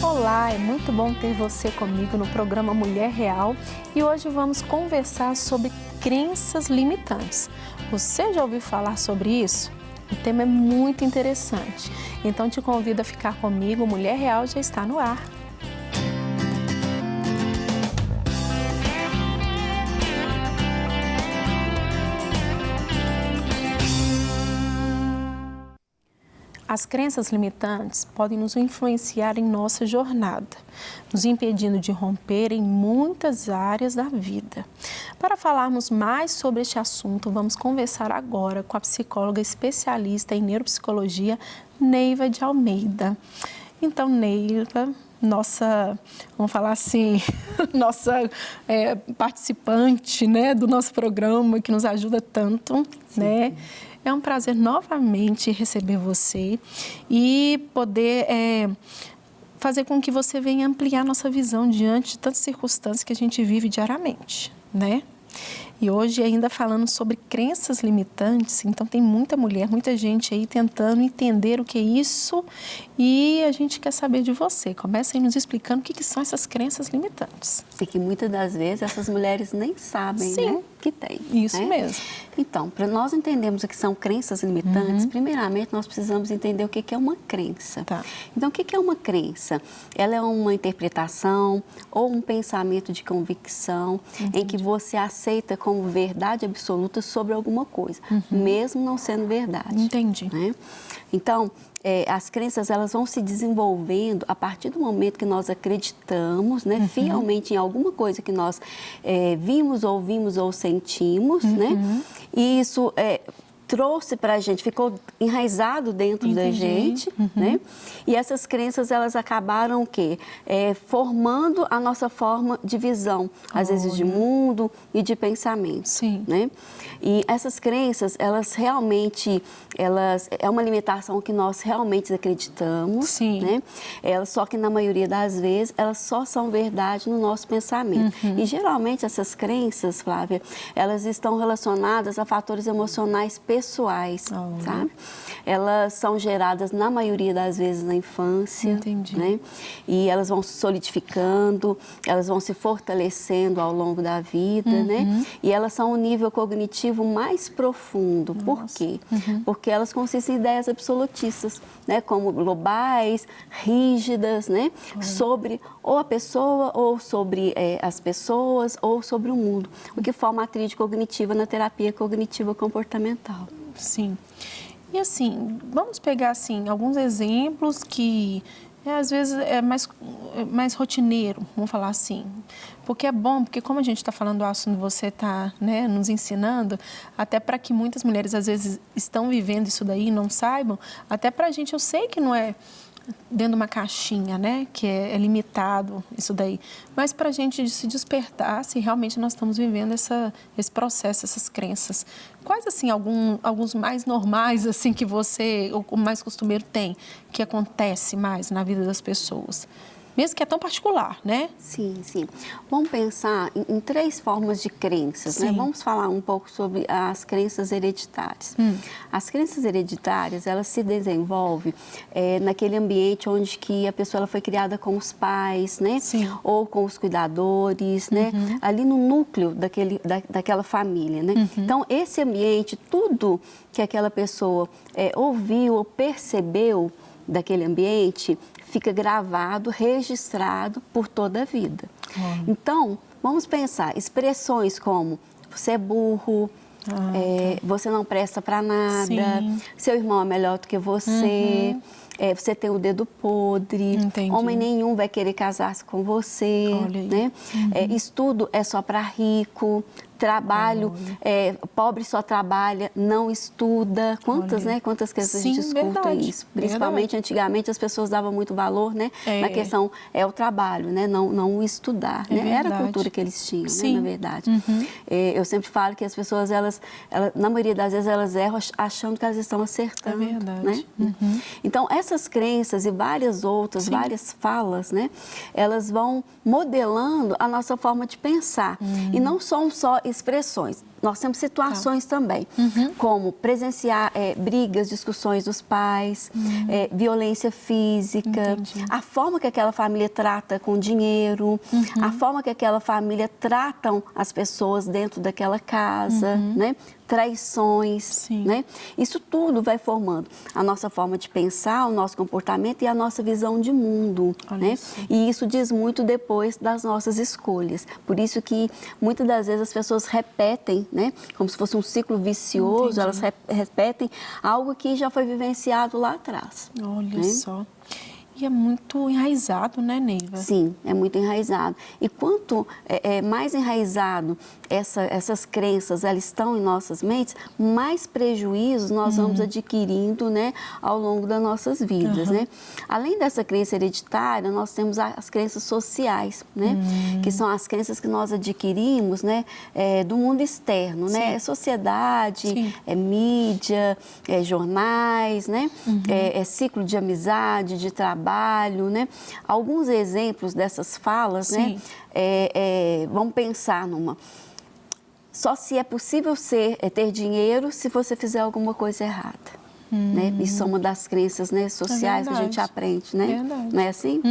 Olá, é muito bom ter você comigo no programa Mulher Real e hoje vamos conversar sobre crenças limitantes. Você já ouviu falar sobre isso? O tema é muito interessante, então te convido a ficar comigo, Mulher Real já está no ar. As crenças limitantes podem nos influenciar em nossa jornada, nos impedindo de romper em muitas áreas da vida. Para falarmos mais sobre este assunto, vamos conversar agora com a psicóloga especialista em neuropsicologia, Neiva de Almeida. Então, Neiva, vamos falar assim, nossa participante, né, do nosso programa, que nos ajuda tanto, né? É um prazer novamente receber você e poder fazer com que você venha ampliar nossa visão diante de tantas circunstâncias que a gente vive diariamente, né? E hoje ainda falando sobre crenças limitantes, então tem muita mulher, muita gente aí tentando entender o que é isso e a gente quer saber de você. Começa aí nos explicando o que são essas crenças limitantes. E que muitas das vezes essas mulheres nem sabem, Sim, né, que tem. Isso né? mesmo. Então, para nós entendermos o que são crenças limitantes, primeiramente nós precisamos entender o que é uma crença. Tá. Então, o que é uma crença? Ela é uma interpretação ou um pensamento de convicção em que você aceita como verdade absoluta sobre alguma coisa, mesmo não sendo verdade. Entendi. Né? Então, as crenças elas vão se desenvolvendo a partir do momento que nós acreditamos, né, fielmente em alguma coisa que nós vimos, ouvimos ou sentimos, né? E isso trouxe para a gente, ficou enraizado dentro da gente, né? E essas crenças, elas acabaram o quê? Formando a nossa forma de visão, às vezes de mundo e de pensamento. Sim. Né? E essas crenças, elas realmente, é uma limitação que nós realmente acreditamos, Sim. né? Só que na maioria das vezes, elas só são verdade no nosso pensamento. E geralmente essas crenças, Flávia, elas estão relacionadas a fatores emocionais pessoais, sabe? Elas são geradas, na maioria das vezes, na infância. Entendi. Né? E elas vão se solidificando, elas vão se fortalecendo ao longo da vida, né? E elas são um nível cognitivo mais profundo. Nossa. Por quê? Porque elas consistem em ideias absolutistas, né? Como globais, rígidas, né? Sobre ou a pessoa, ou sobre as pessoas, ou sobre o mundo. O que forma a tríade cognitiva na terapia cognitiva comportamental. Sim. E assim, vamos pegar assim, alguns exemplos que às vezes é mais rotineiro, vamos falar assim. Porque é bom, porque como a gente está falando do assunto, você está, né, nos ensinando, até para que muitas mulheres às vezes estão vivendo isso daí e não saibam, até para a gente, eu sei que não é dentro de uma caixinha, né, que é limitado isso daí, mas para a gente se despertar se realmente nós estamos vivendo esse processo, essas crenças. Quais, assim, alguns mais normais, assim, que você, ou mais costumeiro tem, que acontece mais na vida das pessoas? Mesmo que é tão particular, né? Sim, sim. Vamos pensar em três formas de crenças, né? Vamos falar um pouco sobre as crenças hereditárias. As crenças hereditárias, elas se desenvolvem naquele ambiente onde que a pessoa ela foi criada com os pais, né? Sim. Ou com os cuidadores, né? Ali no núcleo daquela família, né? Então, esse ambiente, tudo que aquela pessoa ouviu ou percebeu daquele ambiente, fica gravado, registrado por toda a vida. Então, vamos pensar, expressões como você é burro, você não presta para nada, seu irmão é melhor do que você, você tem o dedo podre, Entendi. Homem nenhum vai querer casar-se com você, né? Estudo é só para rico, trabalho, pobre só trabalha, não estuda. Quantas vezes a gente escuta isso? Principalmente antigamente as pessoas davam muito valor, né? Na questão o trabalho, né? Não o estudar, né? Era a cultura que eles tinham, né? Na verdade. Eu sempre falo que as pessoas, elas, na maioria das vezes, elas erram achando que elas estão acertando. É verdade. Né? Então, essas crenças e várias outras, várias falas, né? Elas vão modelando a nossa forma de pensar. E não são só expressões. nós temos situações também, como presenciar brigas, discussões dos pais, violência física, a forma que aquela família trata com dinheiro, a forma que aquela família tratam as pessoas dentro daquela casa, né? Traições, né? Isso tudo vai formando a nossa forma de pensar, o nosso comportamento e a nossa visão de mundo, né? E isso diz muito depois das nossas escolhas. Por isso que muitas das vezes as pessoas repetem, né? Como se fosse um ciclo vicioso, elas repetem algo que já foi vivenciado lá atrás. Olha só. E é muito enraizado, né, Neiva? Sim, é muito enraizado. E quanto mais enraizado essas crenças elas estão em nossas mentes, mais prejuízos nós vamos adquirindo, né, ao longo das nossas vidas, né? Além dessa crença hereditária, nós temos as crenças sociais, né? Que são as crenças que nós adquirimos, né, do mundo externo, né? É sociedade, é mídia, é jornais, né? É ciclo de amizade, de trabalho, né? Alguns exemplos dessas falas, né? Vamos pensar numa. Só se é possível ter dinheiro se você fizer alguma coisa errada. Né? Isso é uma das crenças, né, sociais que a gente aprende, né? Não é assim?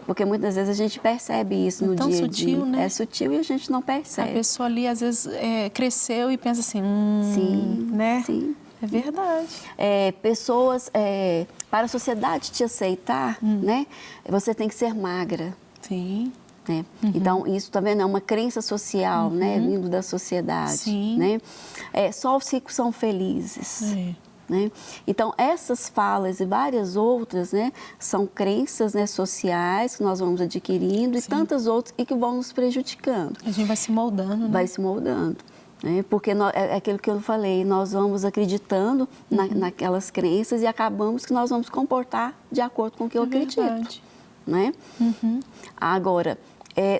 Porque muitas vezes a gente percebe isso no dia a dia. É tão sutil, né? É sutil e a gente não percebe. A pessoa ali, às vezes, cresceu e pensa assim, né? Sim. É verdade. Pessoas, para a sociedade te aceitar, né? Você tem que ser magra. Sim. Né? Então, isso também é uma crença social, né? Vindo da sociedade. Sim. Né? Só os ricos são felizes. Né? Então, essas falas e várias outras, né, são crenças, né, sociais que nós vamos adquirindo e tantas outras e que vão nos prejudicando. A gente vai se moldando, né? Vai se moldando. Né? Porque é aquilo que eu falei, nós vamos acreditando naquelas crenças e acabamos que nós vamos comportar de acordo com o que eu acredito. Né? Agora,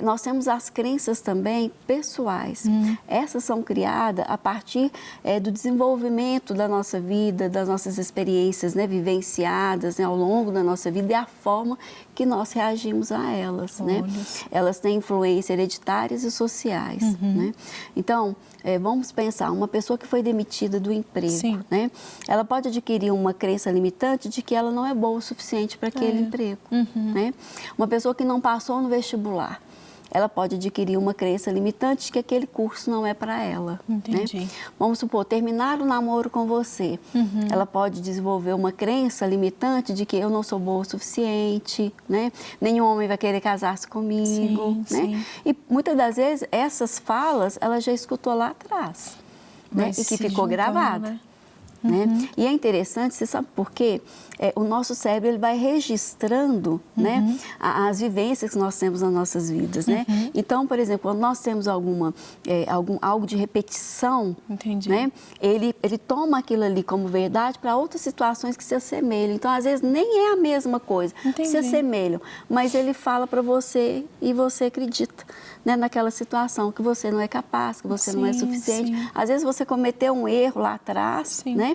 nós temos as crenças também pessoais. Essas são criadas a partir do desenvolvimento da nossa vida, das nossas experiências, né, vivenciadas, né, ao longo da nossa vida e a forma que nós reagimos a elas. Né? Elas têm influência hereditárias e sociais. Né? Então, vamos pensar, uma pessoa que foi demitida do emprego, né? Ela pode adquirir uma crença limitante de que ela não é boa o suficiente para aquele emprego. Né? Uma pessoa que não passou no vestibular, ela pode adquirir uma crença limitante de que aquele curso não é para ela. Entendi. Né? Vamos supor, terminar o namoro com você. Ela pode desenvolver uma crença limitante de que eu não sou boa o suficiente, né? Nenhum homem vai querer casar-se comigo. Né? E muitas das vezes essas falas ela já escutou lá atrás, né? E que ficou gravada. Né? E é interessante, você sabe por quê? O nosso cérebro ele vai registrando, né, as vivências que nós temos nas nossas vidas. Né? Então, por exemplo, quando nós temos algo de repetição, né, ele toma aquilo ali como verdade para outras situações que se assemelham. Então, às vezes, nem é a mesma coisa, se assemelham, mas ele fala para você e você acredita, né, naquela situação que você não é capaz, que você não é suficiente. Às vezes, você cometeu um erro lá atrás, né?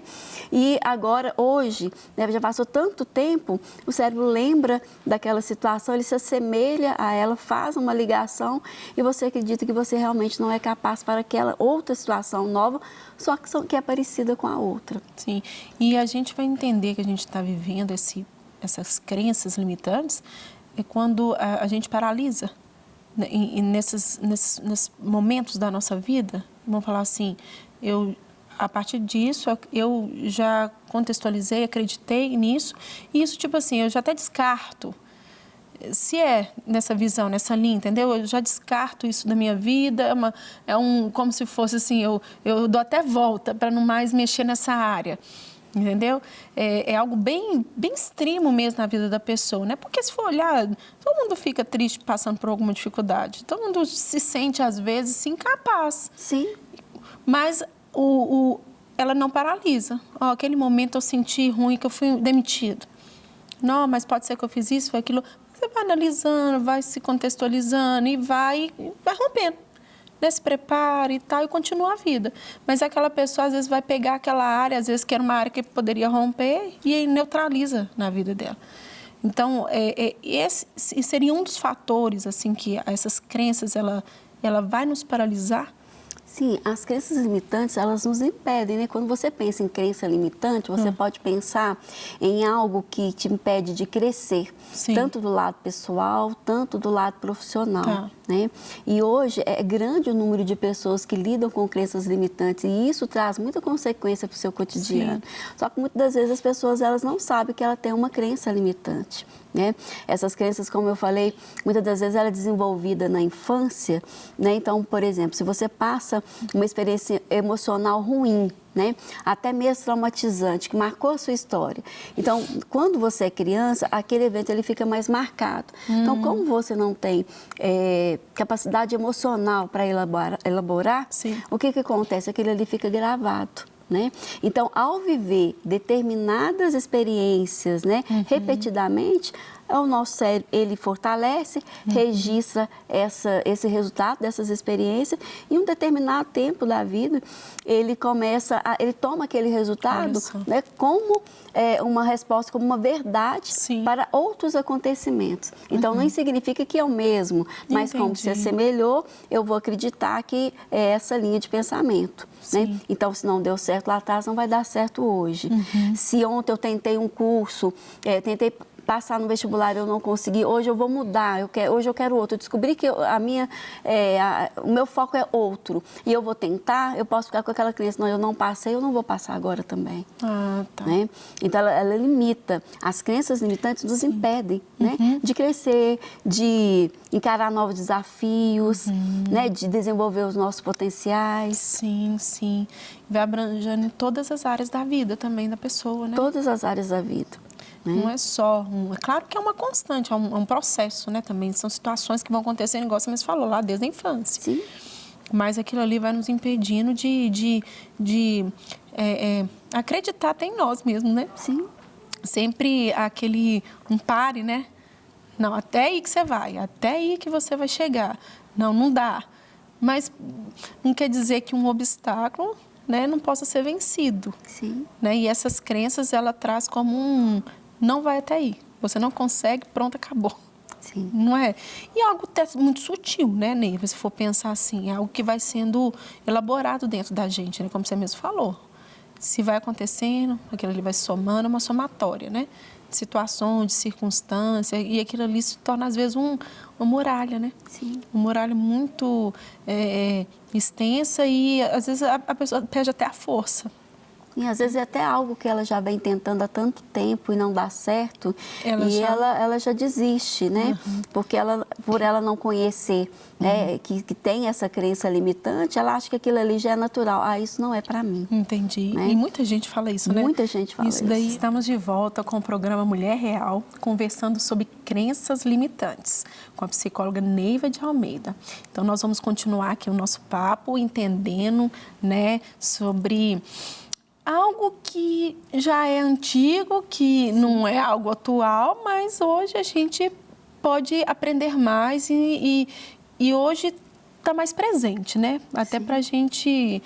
E agora, hoje, né, já passou tanto tempo, o cérebro lembra daquela situação, ele se assemelha a ela, faz uma ligação e você acredita que você realmente não é capaz para aquela outra situação nova, só que é parecida com a outra. Sim, e a gente vai entender que a gente está vivendo essas crenças limitantes quando a gente paralisa. E nesses momentos da nossa vida, vamos falar assim, a partir disso, eu já contextualizei, acreditei nisso, e isso, tipo assim, eu já até descarto, se é nessa visão, nessa linha, entendeu? Eu já descarto isso da minha vida, como se fosse assim, eu dou até volta para não mais mexer nessa área. Entendeu? É algo bem extremo mesmo na vida da pessoa, né? Porque se for olhar, todo mundo fica triste passando por alguma dificuldade. Todo mundo se sente, às vezes, incapaz. Sim. Mas ela não paralisa. Aquele momento eu senti ruim, que eu fui demitido. Não, mas pode ser que eu fiz isso, foi aquilo. Você vai analisando, vai se contextualizando e vai rompendo. Né, se prepara e tal, e continua a vida. Mas aquela pessoa, às vezes, vai pegar aquela área, às vezes, que era uma área que poderia romper, e aí neutraliza na vida dela. Então, esse seria um dos fatores, assim, que essas crenças, ela vai nos paralisar? Sim, as crenças limitantes, elas nos impedem, né? Quando você pensa em crença limitante, você pode pensar em algo que te impede de crescer, tanto do lado pessoal, tanto do lado profissional, né? E hoje é grande o número de pessoas que lidam com crenças limitantes e isso traz muita consequência para o seu cotidiano. Só que muitas das vezes as pessoas, elas não sabem que ela tem uma crença limitante. Né? Essas crenças, como eu falei, muitas das vezes ela é desenvolvida na infância, né? Então, por exemplo, se você passa uma experiência emocional ruim, né? Até mesmo traumatizante, que marcou a sua história. Então, quando você é criança, aquele evento ele fica mais marcado. Então, como você não tem capacidade emocional para elaborar, o que acontece? Aquilo ali fica gravado. Né? Então, ao viver determinadas experiências, né, repetidamente, o nosso cérebro, ele fortalece, registra esse resultado dessas experiências e em um determinado tempo da vida, ele toma aquele resultado, né, como uma resposta, como uma verdade para outros acontecimentos. Então, não significa que é o mesmo, mas como se assemelhou, eu vou acreditar que é essa linha de pensamento. Né? Então, se não deu certo lá atrás, não vai dar certo hoje. Se ontem eu tentei um curso, tentei passar no vestibular, eu não consegui, hoje eu vou mudar, hoje eu quero outro. Eu descobri que o meu foco é outro e eu vou tentar, eu posso ficar com aquela crença, não, eu não passei, eu não vou passar agora também. Né? Então, ela limita. As crenças limitantes nos impedem, né? De crescer, de encarar novos desafios, né? De desenvolver os nossos potenciais. Sim. Vai abrangendo em todas as áreas da vida também da pessoa, né? Todas as áreas da vida. Não é só é claro que é uma constante, é um processo, né? Também são situações que vão acontecendo, igual você mesmo falou, lá desde a infância. Sim. Mas aquilo ali vai nos impedindo de acreditar até em nós mesmos, né? Sim. Sempre um pare, né? Não, até aí que você vai, até aí que você vai chegar. Não dá. Mas não quer dizer que um obstáculo, né, não possa ser vencido. Sim. Né? E essas crenças, ela traz como não vai até aí. Você não consegue, pronto, acabou. Sim. Não é? E é algo até muito sutil, né, Neiva? Se for pensar assim, é algo que vai sendo elaborado dentro da gente, né? Como você mesmo falou. Se vai acontecendo, aquilo ali vai se somando, é uma somatória, né? De situações, de circunstâncias, e aquilo ali se torna, às vezes, uma muralha, né? Sim. Uma muralha muito extensa e, às vezes, a pessoa perde até a força. E às vezes é até algo que ela já vem tentando há tanto tempo e não dá certo, ela já desiste, né? Porque por ela não conhecer, né, que tem essa crença limitante, ela acha que aquilo ali já é natural. Isso não é para mim. Entendi. Né? E muita gente fala isso, né? Muita gente fala isso. Daí estamos de volta com o programa Mulher Real, conversando sobre crenças limitantes, com a psicóloga Neiva de Almeida. Então, nós vamos continuar aqui o nosso papo, entendendo, né, sobre algo que já é antigo, que não é algo atual, mas hoje a gente pode aprender mais e hoje está mais presente, né? Até para a gente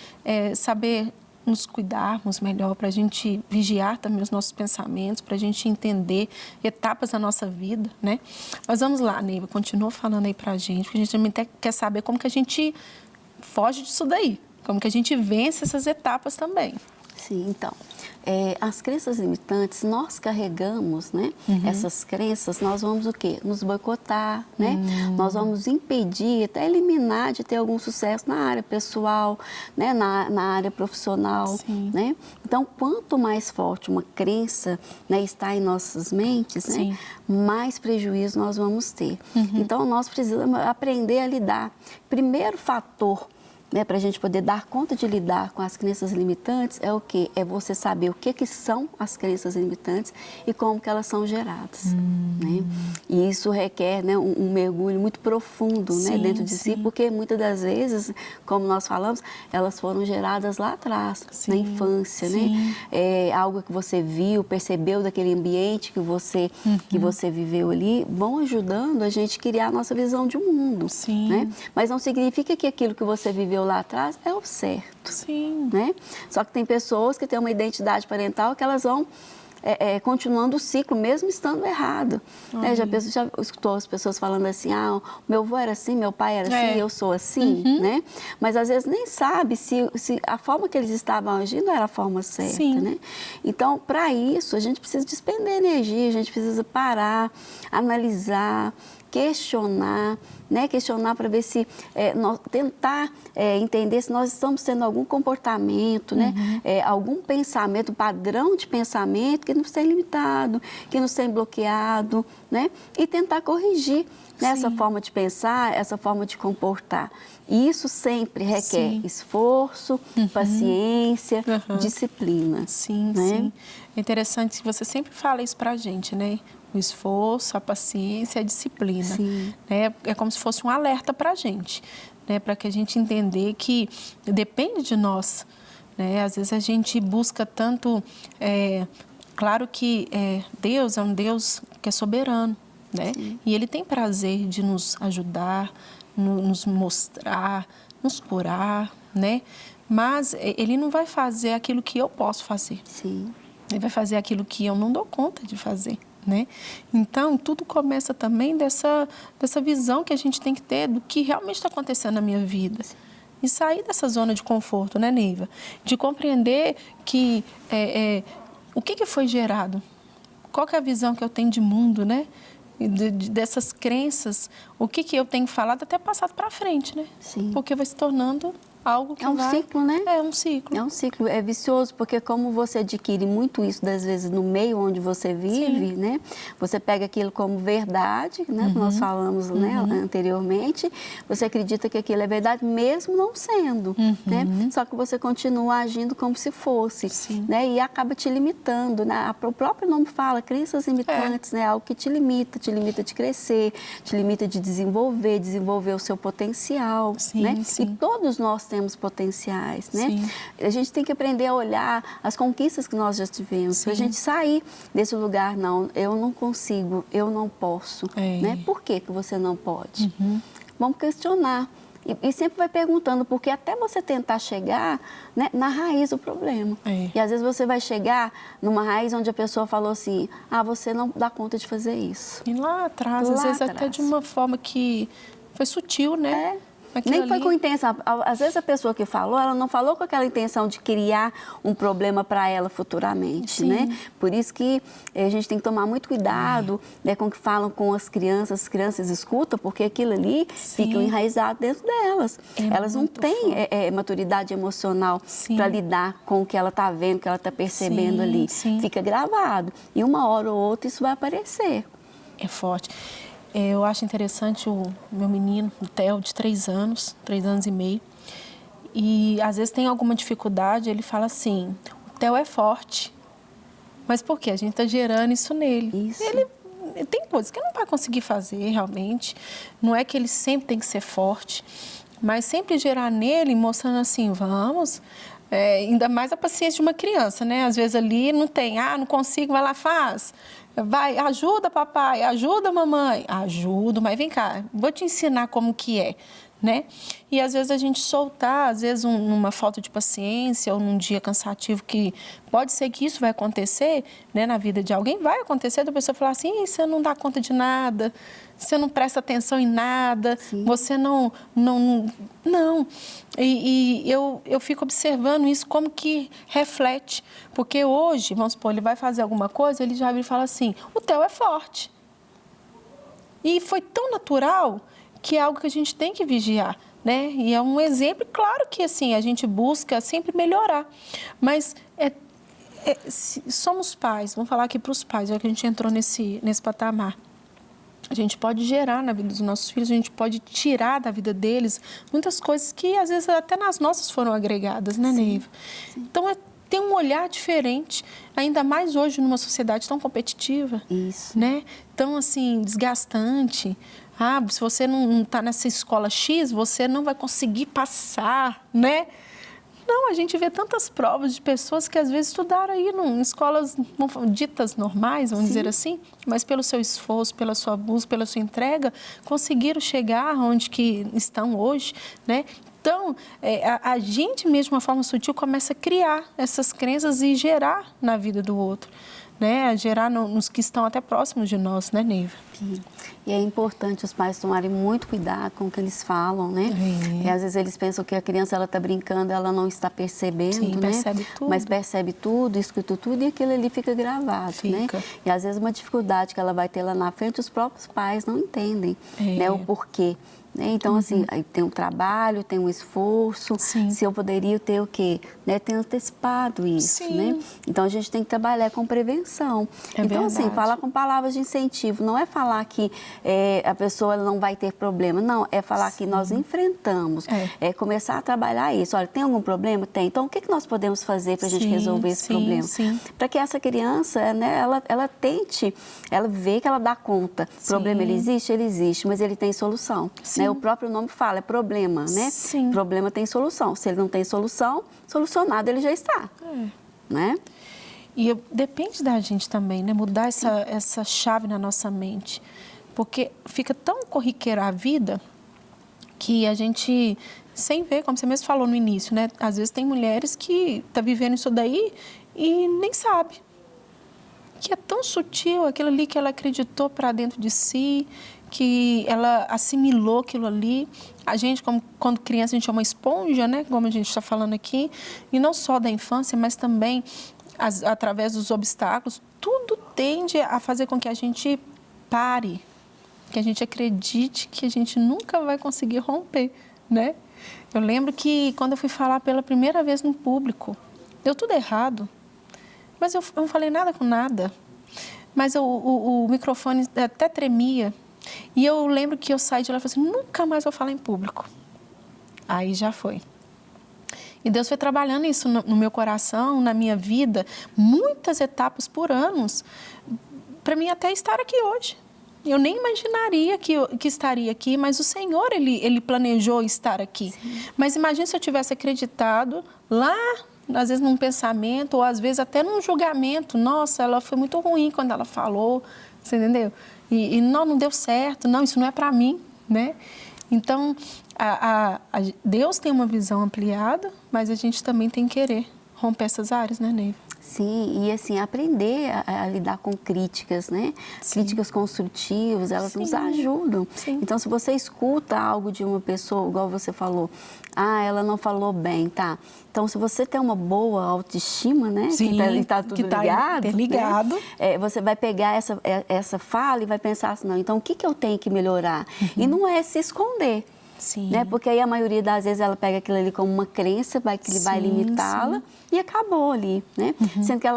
saber nos cuidarmos melhor, para a gente vigiar também os nossos pensamentos, para a gente entender etapas da nossa vida, né? Mas vamos lá, Neiva, continua falando aí para a gente, porque a gente também quer saber como que a gente foge disso daí, como que a gente vence essas etapas também. Sim, então, as crenças limitantes, nós carregamos, né? Essas crenças, nós vamos o quê? Nos boicotar, né? Nós vamos impedir, até eliminar de ter algum sucesso na área pessoal, né? Na área profissional, né? Então, quanto mais forte uma crença, né, está em nossas mentes, né, mais prejuízo nós vamos ter. Então, nós precisamos aprender a lidar. Primeiro fator, né, para a gente poder dar conta de lidar com as crenças limitantes é o quê? É você saber o que são as crenças limitantes e como que elas são geradas. Né? E isso requer, né, um mergulho muito profundo, né, dentro de si, porque muitas das vezes, como nós falamos, elas foram geradas lá atrás, na infância. Né? Algo que você viu, percebeu daquele ambiente que você viveu ali, vão ajudando a gente a criar a nossa visão de mundo. Né? Mas não significa que aquilo que você viveu lá atrás é o certo. Né? Só que tem pessoas que têm uma identidade parental que elas vão continuando o ciclo, mesmo estando errado. Né? Já escutou as pessoas falando assim, meu avô era assim, meu pai era assim, eu sou assim, né? Mas às vezes nem sabe se a forma que eles estavam agindo era a forma certa, né? Então, para isso, a gente precisa despender energia, a gente precisa parar, analisar, questionar, né? Questionar para ver se, tentar entender se nós estamos tendo algum comportamento, né? Algum pensamento, padrão de pensamento que nos tem limitado, que nos tem bloqueado, né? E tentar corrigir essa forma de pensar, essa forma de comportar. E isso sempre requer esforço, paciência, disciplina. Sim, né? sim. É interessante que você sempre fala isso para a gente, né? O esforço, a paciência, a disciplina. Né? É como se fosse um alerta para a gente, né? Para que a gente entender que depende de nós. Né? Às vezes a gente busca tanto... Claro que Deus é um Deus que é soberano, né? E Ele tem prazer de nos ajudar, nos mostrar, nos curar, né? Mas Ele não vai fazer aquilo que eu posso fazer. Ele vai fazer aquilo que eu não dou conta de fazer. Né? Então, tudo começa também dessa visão que a gente tem que ter do que realmente está acontecendo na minha vida. E sair dessa zona de conforto, né, Neiva? De compreender que o que foi gerado, qual que é a visão que eu tenho de mundo, né? Dessas crenças, o que eu tenho falado até passado para frente, né? Porque vai se tornando algo que ciclo, né? É um ciclo. É um ciclo, é vicioso, porque como você adquire muito isso, das vezes, no meio onde você vive, né? Você pega aquilo como verdade, né? Nós falamos né, anteriormente, você acredita que aquilo é verdade, mesmo não sendo, né? Só que você continua agindo como se fosse, né? E acaba te limitando, né? O próprio nome fala, crenças limitantes, né? Algo que te limita de crescer, te limita de desenvolver o seu potencial, né? E todos nós temos potenciais, né? A gente tem que aprender a olhar as conquistas que nós já tivemos, para a gente sair desse lugar, não, eu não consigo, eu não posso, né? Por que você não pode? Vamos questionar. E sempre vai perguntando, porque até você tentar chegar, né, na raiz do problema. E às vezes você vai chegar numa raiz onde a pessoa falou assim, você não dá conta de fazer isso. E lá atrás, às vezes até de uma forma que foi sutil, né? Nem foi com intenção. Às vezes a pessoa que falou, ela não falou com aquela intenção de criar um problema para ela futuramente, né? Por isso que a gente tem que tomar muito cuidado né, com o que falam com as crianças escutam, porque aquilo ali fica enraizado dentro delas. Elas não têm maturidade emocional para lidar com o que ela está vendo, o que ela está percebendo ali. Fica gravado. E uma hora ou outra isso vai aparecer. É forte. Eu acho interessante o meu menino, o Theo, de 3 anos e meio. E às vezes tem alguma dificuldade, ele fala assim, o Theo é forte. Mas por quê? A gente está gerando isso nele. Ele tem coisas que ele não vai conseguir fazer realmente. Não é que ele sempre tem que ser forte, mas sempre gerar nele, mostrando assim, vamos... ainda mais a paciência de uma criança, né? Às vezes ali não tem, não consigo, vai lá, faz. Vai, ajuda papai, ajuda mamãe. Ajudo, mas vem cá, vou te ensinar como que é, né? E às vezes a gente soltar, às vezes numa falta de paciência ou num dia cansativo que pode ser que isso vai acontecer, né? Na vida de alguém vai acontecer, da pessoa falar assim, você não dá conta de nada, você não presta atenção em nada, você não. E eu fico observando isso como que reflete. Porque hoje, vamos supor, ele vai fazer alguma coisa, ele já vira e fala assim, o Theo é forte. E foi tão natural que é algo que a gente tem que vigiar, né? E é um exemplo, claro que assim, a gente busca sempre melhorar. Mas somos pais, vamos falar aqui para os pais, já que a gente entrou nesse patamar. A gente pode gerar na vida dos nossos filhos, a gente pode tirar da vida deles muitas coisas que, às vezes, até nas nossas foram agregadas, né, Neiva? Então, ter um olhar diferente, ainda mais hoje numa sociedade tão competitiva, né? Tão, assim, desgastante. Se você não está nessa escola X, você não vai conseguir passar, né? Não, a gente vê tantas provas de pessoas que às vezes estudaram aí em escolas ditas normais, vamos dizer assim, mas pelo seu esforço, pela sua busca, pela sua entrega, conseguiram chegar onde que estão hoje, né? Então, a gente mesmo, de uma forma sutil, começa a criar essas crenças e gerar na vida do outro. né, a gerar nos que estão até próximos de nós, né, Neiva? Sim. E é importante os pais tomarem muito cuidado com o que eles falam, né? E às vezes eles pensam que a criança ela está brincando, ela não está percebendo, Sim, né? percebe tudo. Mas percebe tudo, escuta tudo e aquilo ali fica gravado, né? E às vezes uma dificuldade que ela vai ter lá na frente, os próprios pais não entendem, né, o porquê. Então, assim, aí tem um trabalho, tem um esforço. Sim. Se eu poderia ter o quê? Né? Ter antecipado isso, Sim. né? Então, a gente tem que trabalhar com prevenção. É então, verdade. assim, falar com palavras de incentivo. Não é falar que a pessoa não vai ter problema. Não, é falar que nós enfrentamos. É começar a trabalhar isso. Olha, tem algum problema? Tem. Então, o que nós podemos fazer para a gente resolver esse problema? Para que essa criança, né, ela tente, ela vê que ela dá conta. O problema, ele existe, mas ele tem solução. Né? O próprio nome fala, é problema, né? Sim. Problema tem solução. Se ele não tem solução, solucionado ele já está. Né? E depende da gente também, né? Mudar essa chave na nossa mente. Porque fica tão corriqueira a vida que a gente, sem ver, como você mesmo falou no início, né? Às vezes tem mulheres que estão vivendo isso daí e nem sabe. Que é tão sutil, aquilo ali que ela acreditou para dentro de si, que ela assimilou aquilo ali. A gente, como quando criança, a gente é uma esponja, né? Como a gente está falando aqui, e não só da infância, mas também através dos obstáculos, tudo tende a fazer com que a gente pare, que a gente acredite que a gente nunca vai conseguir romper, né? Eu lembro que quando eu fui falar pela primeira vez no público, deu tudo errado, mas eu não falei nada com nada, mas o microfone até tremia. E eu lembro que eu saí de lá e falei assim, nunca mais vou falar em público. Aí já foi. E Deus foi trabalhando isso no meu coração, na minha vida, muitas etapas por anos, para mim até estar aqui hoje. Eu nem imaginaria que estaria aqui, mas o Senhor, Ele planejou estar aqui. Sim. Mas imagine se eu tivesse acreditado lá, às vezes num pensamento, ou às vezes até num julgamento. Nossa, ela foi muito ruim quando ela falou, você entendeu? E não deu certo, não, isso não é para mim, né? Então, Deus tem uma visão ampliada, mas a gente também tem que querer romper essas áreas, né, Neiva? Sim, e assim, aprender a lidar com críticas, né? Sim. Críticas construtivas, elas nos ajudam. Sim. Então, se você escuta algo de uma pessoa, igual você falou, ela não falou bem, tá? Então, se você tem uma boa autoestima, né? Sim, que tá tudo ligado. Né? Você vai pegar essa fala e vai pensar assim, não, então o que eu tenho que melhorar? E não é se esconder. Sim. Né? Porque aí a maioria das vezes ela pega aquilo ali como uma crença, que ele vai limitá-la e acabou ali, né? Sendo que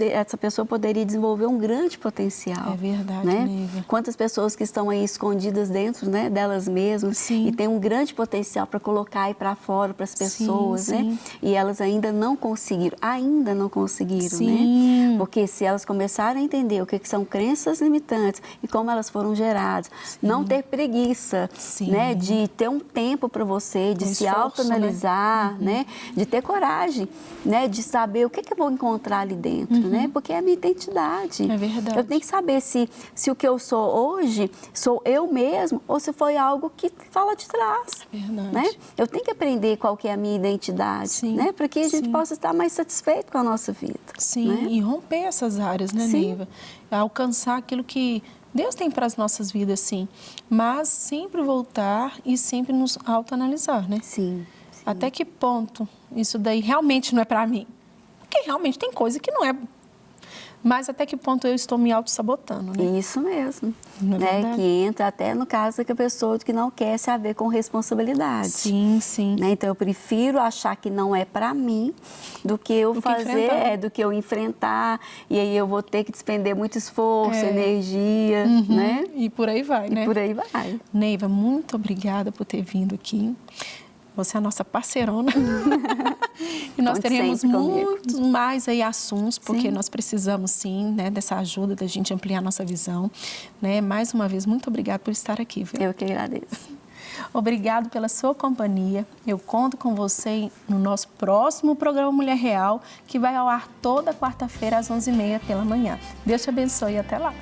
essa pessoa poderia desenvolver um grande potencial. É verdade, né? Neiva. Quantas pessoas que estão aí escondidas dentro, né, delas mesmas e tem um grande potencial para colocar aí para fora para as pessoas, né? E elas ainda não conseguiram, né? Porque se elas começarem a entender o que são crenças limitantes e como elas foram geradas, não ter preguiça, né, de ter um tempo para você, de se autoanalisar, né? De ter coragem, né? De saber o que eu vou encontrar ali dentro, né? Porque é a minha identidade. É verdade. Eu tenho que saber se o que eu sou hoje sou eu mesmo ou se foi algo que fala de trás. É verdade. Né? Eu tenho que aprender qual que é a minha identidade, né? Para que a gente possa estar mais satisfeito com a nossa vida. Sim, né? E romper essas áreas, né, Neiva? Alcançar aquilo que Deus tem para as nossas vidas, sim, mas sempre voltar e sempre nos autoanalisar, né? Sim. Até que ponto isso daí realmente não é para mim? Porque realmente tem coisa que não é. Mas até que ponto eu estou me auto-sabotando, né? Isso mesmo. Não é né? Que entra até no caso da pessoa que não quer se haver com responsabilidade. Sim, sim. Né? Então, eu prefiro achar que não é para mim do que eu do que eu enfrentar. E aí eu vou ter que despender muito esforço, energia, né? E por aí vai, né? E por aí vai. Neiva, muito obrigada por ter vindo aqui. Você é a nossa parceirona. E nós teremos muitos mais aí assuntos, porque nós precisamos sim, né, dessa ajuda, da gente ampliar nossa visão. Né? Mais uma vez, muito obrigada por estar aqui. Viu? Eu que agradeço. Obrigado pela sua companhia. Eu conto com você no nosso próximo programa Mulher Real, que vai ao ar toda quarta-feira às 11h30 pela manhã. Deus te abençoe e até lá.